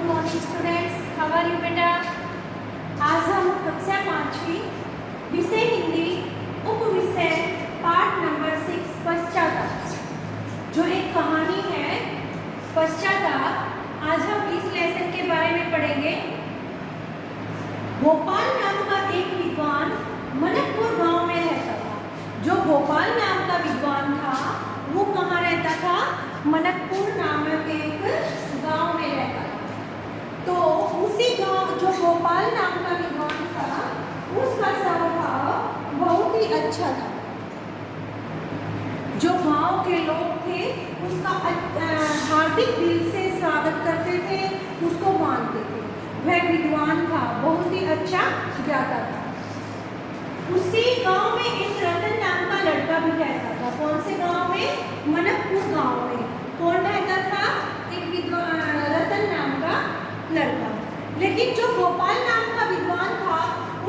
Morning students, how are you बेटा। आज हम कक्षा 5वीं विषय हिंदी उप विषय पाठ नंबर 6 पश्चाताप, जो एक कहानी है पश्चाताप। आज हम इस लेसन के बारे में पढ़ेंगे। गोपाल नाम का एक विद्वान मनकपुर गांव में रहता था। जो गोपाल नाम का विद्वान था वो कहाँ रहता था? मनकपुर नामक एक गांव में रहता था। तो उसी गांव, जो गोपाल नाम का विद्वान था, उसका स्वभाव बहुत ही अच्छा था। जो गांव के लोग थे उसका हार्दिक दिल से स्वागत करते थे, उसको मानते थे। वह विद्वान था, बहुत ही अच्छा ज्ञाता था। उसी गांव में एक रतन नाम का लड़का भी रहता था। कौन से गांव में? मनकपुर गांव में। कौन रहता था? एक रतन नाम का लड़का। लेकिन जो गोपाल नाम का विद्वान था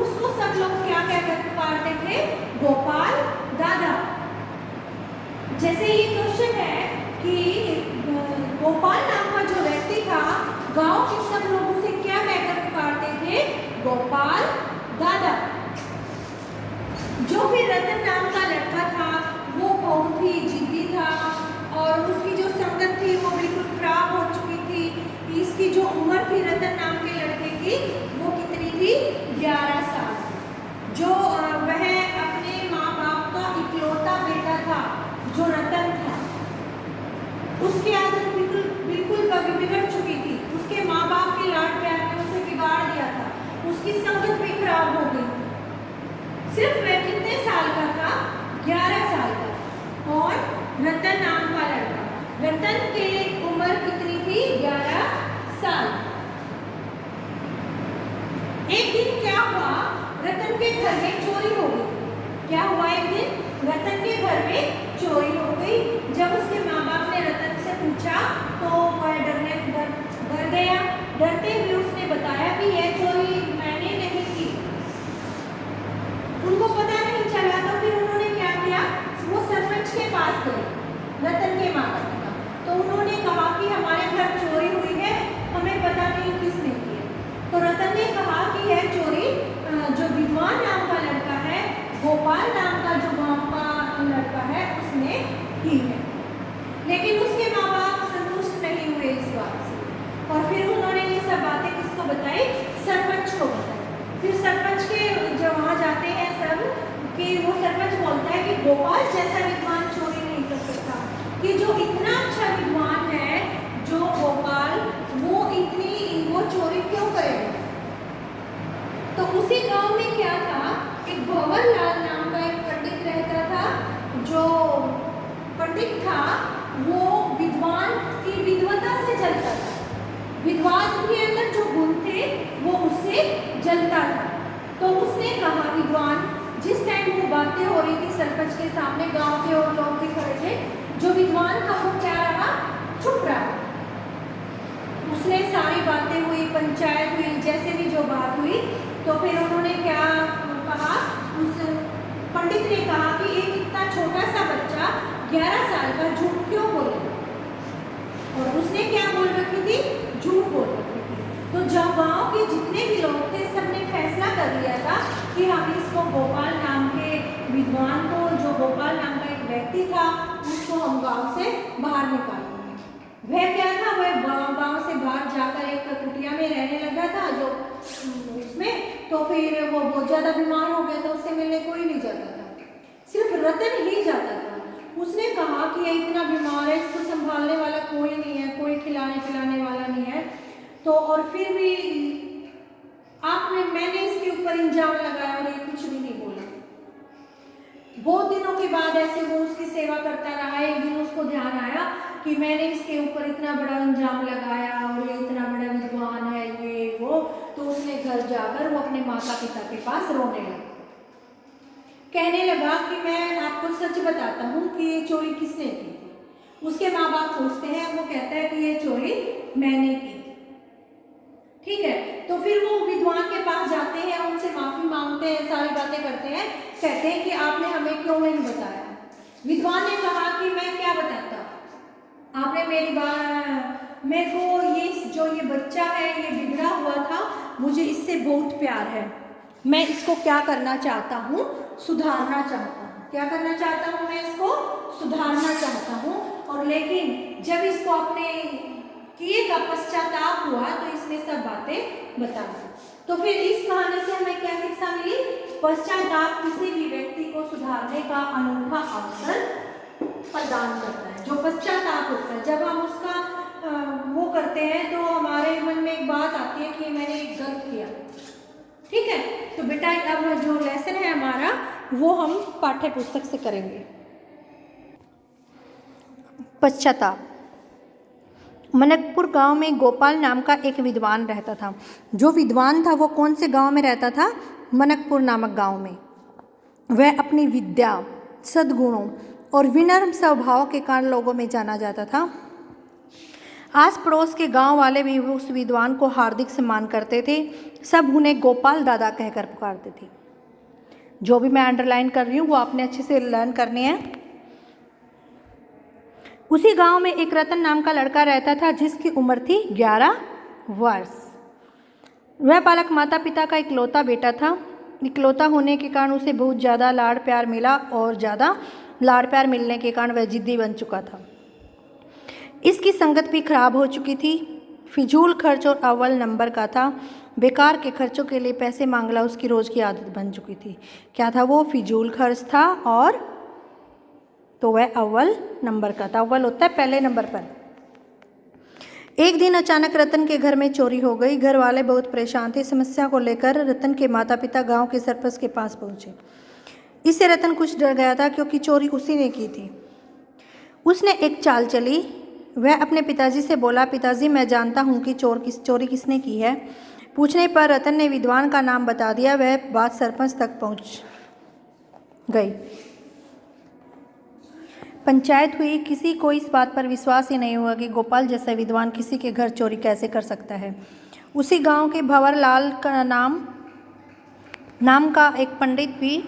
उसको सब लोग क्या कहकर पुकारते थे? गोपाल दादा। जैसे ये क्वेश्चन है कि गोपाल नाम का जो व्यक्ति था, गांव के सब लोग उसे क्या कहकर पुकारते थे? गोपाल दादा। जो फिर रतन नाम का लड़का था वो बहुत ही जिद्दी था और उसकी जो संगत थी वो बिल्कुल खराब हो चुकी थी। इसकी जो उम्र थी रतन नाम के लड़के की, वो कितनी थी? 11 साल। जो वह अपने माँ बाप का इकलौता बेटा था, जो रतन था, उसकी आदत बिल्कुल बिगड़ चुकी थी। उसके माँ बाप के लाड प्यार ने उसे बिगाड़ दिया था। उसकी संगत भी खराब हो गई। सिर्फ वह कितने साल का था? 11 साल का। और रतन नाम का लड़का, रतन की उम्र कितनी थी? 11 साल। एक दिन क्या हुआ? रतन के घर में चोरी हो गई। क्या हुआ? एक दिन रतन के घर में चोरी हो गई। जब उसके माँ बाप ने रतन से पूछा तो वह डर गया। डरते हुए उसने बताया कि यह चोरी मैंने नहीं की। उनको पता नहीं चला तो फिर उन्होंने क्या किया? वो सरपंच के पास गए, रतन के माँ बाप का। तो उन्होंने कहा कि हमारे घर चोरी हुई है, हमें पता नहीं किसने की है। तो रतन ने कहा कि यह चोरी जो विद्वान नाम का लड़का है, गोपाल नाम का जो गांव का लड़का है, उसने की है। लेकिन उसके माँ बाप संतुष्ट नहीं हुए इस बात से और फिर उन्होंने ये सब बातें किसको बताई? सरपंच को बताई। फिर सरपंच के जो वहाँ जाते हैं सब, कि वो सरपंच बोलता है कि गोपाल जैसा विद्वान चोरी नहीं कर सकता, कि जो इतना अच्छा विद्वान है जो गोपाल, वो चोरी क्यों करेगा? तो उसी गांव में क्या था, एक भंवर लाल नाम का एक पंडित रहता था। जो पंडित था वो विद्वान की विद्वता से जलता था। विद्वान के अंदर जो गुण थे वो उससे जलता था। तो उसने कहा, विद्वान जिस टाइम वो बातें हो रही थी सरपंच के सामने, गांव के और लोग भी खड़े थे, जो विद्वान था वो क्या रहा? चुप रहा। उसने सारी बातें हुई, पंचायत हुई, जैसे भी जो बात हुई, तो फिर उन्होंने क्या कहा? उस पंडित ने कहा कि एक इतना छोटा सा बच्चा 11 साल का झूठ क्यों बोले? और उसने क्या बोल रखी थी? झूठ बोल रखी थी। तो जब गांव के जितने भी लोग थे सबने फैसला कर लिया था कि हम इसको, गोपाल नाम के विद्वान को, जो गोपाल नाम का एक व्यक्ति था, उसको हम गांव से बाहर निकालेंगे। वह क्या था? वह गांव से बाहर जाकर एक कुटिया में रहने लगा था, जो उसमें। तो फिर वो बहुत ज्यादा बीमार हो गया था, उससे मिलने कोई नहीं जाता था, सिर्फ रतन ही जाता था। उसने कहा कि ये इतना बीमार है, इसको संभालने वाला कोई नहीं है, कोई खिलाने पिलाने वाला नहीं है। तो और फिर भी मैंने इसके ऊपर इल्जाम लगाया और ये कुछ भी नहीं बोला। बहुत दिनों के बाद ऐसे वो उसकी सेवा करता रहा। एक दिन उसको ध्यान आया कि मैंने इसके ऊपर इतना बड़ा इल्जाम लगाया और ये इतना बड़ा विद्वान है, ये वो। तो उसने घर जाकर वो अपने माता पिता के पास रोने लगा। कहने लगा कि मैं आपको सच बताता हूँ कि ये चोरी किसने की थी। उसके माँ बाप पूछते हैं, वो कहता है कि ये चोरी मैंने की थी। ठीक है, तो फिर वो विद्वान के पास जाते हैं, उनसे माफी मांगते हैं, सारी बातें करते हैं, कहते हैं कि आपने हमें क्यों नहीं बताया? विद्वान ने कहा कि मैं क्या बताता, आपने मेरी बात, मेरे को ये ये बच्चा है ये बिगड़ा हुआ था, मुझे इससे बहुत प्यार है, मैं इसको क्या करना चाहता हूँ, सुधारना चाहता हूँ। क्या करना चाहता हूँ, मैं इसको सुधारना चाहता हूँ। और लेकिन जब इसको अपने किए का पश्चाताप हुआ तो इसने सब बातें बता दी। तो फिर इस कहानी से हमें क्या शिक्षा मिली? पश्चाताप किसी भी व्यक्ति को सुधारने का अनूठा अवसर प्रदान करता है। जो पश्चाताप होता है, जब हम उसका वो करते हैं तो हमारे मन में एक बात आती है कि मैंने एक गलत किया। ठीक है, तो बेटा अब जो लेसन है हमारा वो हम पाठ्य पुस्तक से करेंगे। पश्चाताप। मनकपुर गांव में गोपाल नाम का एक विद्वान रहता था। जो विद्वान था वो कौन से गांव में रहता था? मनकपुर नामक गांव में। वह अपनी विद्या, सद्गुणों और विनम्र स्वभाव के कारण लोगों में जाना जाता था। आस पड़ोस के गांव वाले भी उस विद्वान को हार्दिक सम्मान करते थे। सब उन्हें गोपाल दादा कहकर पुकारते थे। जो भी मैं अंडरलाइन कर रही हूँ वो आपने अच्छे से लर्न करने हैं। उसी गांव में एक रतन नाम का लड़का रहता था जिसकी उम्र थी 11 वर्ष। वह बालक माता पिता का इकलौता बेटा था। इकलौता होने के कारण उसे बहुत ज़्यादा लाड़ प्यार मिला और ज़्यादा लाड़ प्यार मिलने के कारण वह जिद्दी बन चुका था। इसकी संगत भी खराब हो चुकी थी। फिजूल खर्च और अव्वल नंबर का था। बेकार के खर्चों के लिए पैसे मांगना उसकी रोज़ की आदत बन चुकी थी। क्या था वो? फिजूल खर्च था और तो वह अव्वल नंबर का था। अव्वल होता है पहले नंबर पर। एक दिन अचानक रतन के घर में चोरी हो गई। घर वाले बहुत परेशान थे। समस्या को लेकर रतन के माता पिता गांव के सरपंच के पास पहुंचे। इससे रतन कुछ डर गया था क्योंकि चोरी उसी ने की थी। उसने एक चाल चली। वह अपने पिताजी से बोला, पिताजी मैं जानता हूँ कि चोरी किसने की है। पूछने पर रतन ने विद्वान का नाम बता दिया। वह बात सरपंच तक पहुँच गई। पंचायत हुई। किसी को इस बात पर विश्वास ही नहीं हुआ कि गोपाल जैसा विद्वान किसी के घर चोरी कैसे कर सकता है। उसी गांव के भंवर लाल का नाम का एक पंडित भी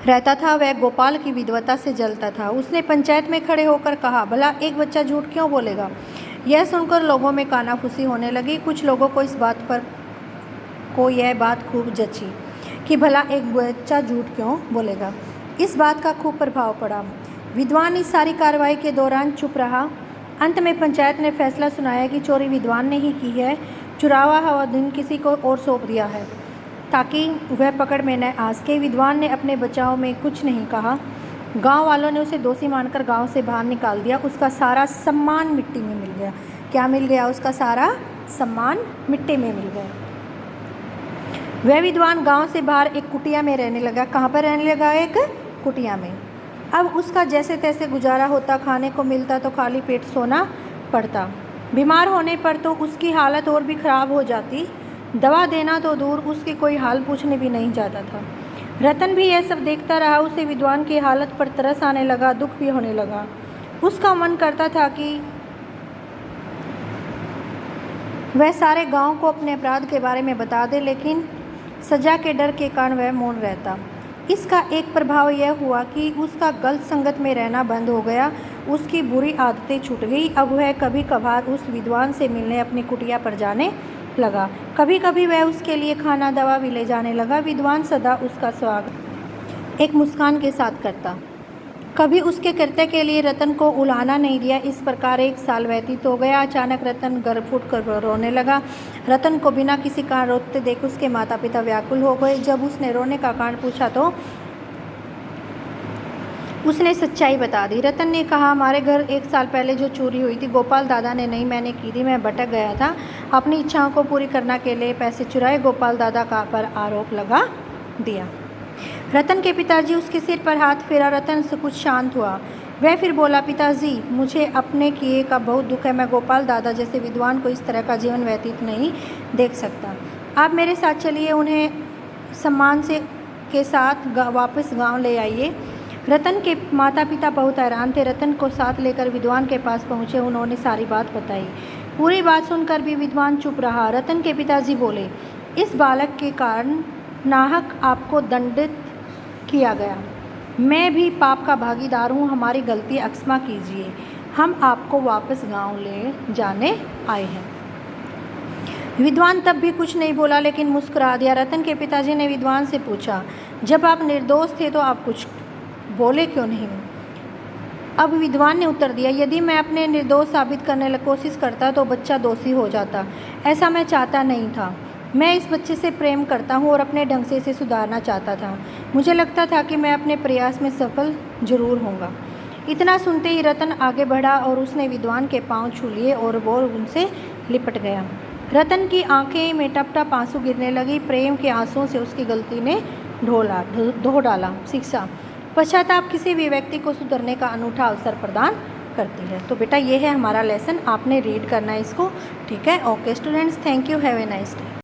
रहता था। वह गोपाल की विद्वता से जलता था। उसने पंचायत में खड़े होकर कहा, भला एक बच्चा झूठ क्यों बोलेगा? यह सुनकर लोगों में कानाफूसी होने लगी। कुछ लोगों को यह बात खूब जची कि भला एक बच्चा झूठ क्यों बोलेगा। इस बात का खूब प्रभाव पड़ा। विद्वान इस सारी कार्रवाई के दौरान चुप रहा। अंत में पंचायत ने फैसला सुनाया कि चोरी विद्वान ने ही की है। चुरावा हुआ धन किसी को और सौंप दिया है ताकि वह पकड़ में न आ सके। विद्वान ने अपने बचाव में कुछ नहीं कहा। गांव वालों ने उसे दोषी मानकर गांव से बाहर निकाल दिया। उसका सारा सम्मान मिट्टी में मिल गया। क्या मिल गया? उसका सारा सम्मान मिट्टी में मिल गया। वह विद्वान गांव से बाहर एक कुटिया में रहने लगा। कहाँ पर रहने लगा? एक कुटिया में। अब उसका जैसे तैसे गुजारा होता। खाने को मिलता तो खाली पेट सोना पड़ता। बीमार होने पर तो उसकी हालत और भी ख़राब हो जाती। दवा देना तो दूर, उसकी कोई हाल पूछने भी नहीं जाता था। रतन भी यह सब देखता रहा। उसे विद्वान की हालत पर तरस आने लगा, दुख भी होने लगा। उसका मन करता था कि वह सारे गांव को अपने अपराध के बारे में बता दे, लेकिन सजा के डर के कारण वह मौन रहता। इसका एक प्रभाव यह हुआ कि उसका गलत संगत में रहना बंद हो गया। उसकी बुरी आदतें छूट गई। अब वह कभी कभार उस विद्वान से मिलने अपनी कुटिया पर जाने लगा। कभी कभी वह उसके लिए खाना दवा भी ले जाने लगा। विद्वान सदा उसका स्वागत एक मुस्कान के साथ करता। कभी उसके कृत्य के लिए रतन को उलाहना नहीं दिया। इस प्रकार 1 साल व्यतीत हो गया। अचानक रतन घर फूट कर रोने लगा। रतन को बिना किसी कारण रोते देख उसके माता पिता व्याकुल हो गए। जब उसने रोने का कारण पूछा तो उसने सच्चाई बता दी। रतन ने कहा, हमारे घर 1 साल पहले जो चोरी हुई थी गोपाल दादा ने नहीं, मैंने की थी। मैं भटक गया था। अपनी इच्छाओं को पूरी करने के लिए पैसे चुराए। गोपाल दादा का पर आरोप लगा दिया। रतन के पिताजी उसके सिर पर हाथ फेरा। रतन से कुछ शांत हुआ। वह फिर बोला, पिताजी मुझे अपने किए का बहुत दुख है। मैं गोपाल दादा जैसे विद्वान को इस तरह का जीवन व्यतीत नहीं देख सकता। आप मेरे साथ चलिए, उन्हें सम्मान से के साथ वापस गांव ले आइए। रतन के माता पिता बहुत हैरान थे। रतन को साथ लेकर विद्वान के पास पहुँचे। उन्होंने सारी बात बताई। पूरी बात सुनकर भी विद्वान चुप रहा। रतन के पिताजी बोले, इस बालक के कारण नाहक आपको दंडित किया गया। मैं भी पाप का भागीदार हूँ। हमारी गलती क्षमा कीजिए। हम आपको वापस गांव ले जाने आए हैं। विद्वान तब भी कुछ नहीं बोला लेकिन मुस्कुरा दिया। रतन के पिताजी ने विद्वान से पूछा, जब आप निर्दोष थे तो आप कुछ बोले क्यों नहीं? अब विद्वान ने उत्तर दिया, यदि मैं अपने निर्दोष साबित करने की कोशिश करता तो बच्चा दोषी हो जाता। ऐसा मैं चाहता नहीं था। मैं इस बच्चे से प्रेम करता हूँ और अपने ढंग से इसे सुधारना चाहता था। मुझे लगता था कि मैं अपने प्रयास में सफल जरूर होऊंगा। इतना सुनते ही रतन आगे बढ़ा और उसने विद्वान के पांव छू लिए और वो उनसे लिपट गया। रतन की आंखें में टप टप आंसू गिरने लगी। प्रेम के आंसुओं से उसकी गलती ने धो डाला। शिक्षा, पश्चाताप किसी भी व्यक्ति को सुधरने का अनूठा अवसर प्रदान करती है। तो बेटा ये है हमारा लेसन, आपने रीड करना है इसको, ठीक है। Okay students, thank you, have a nice day.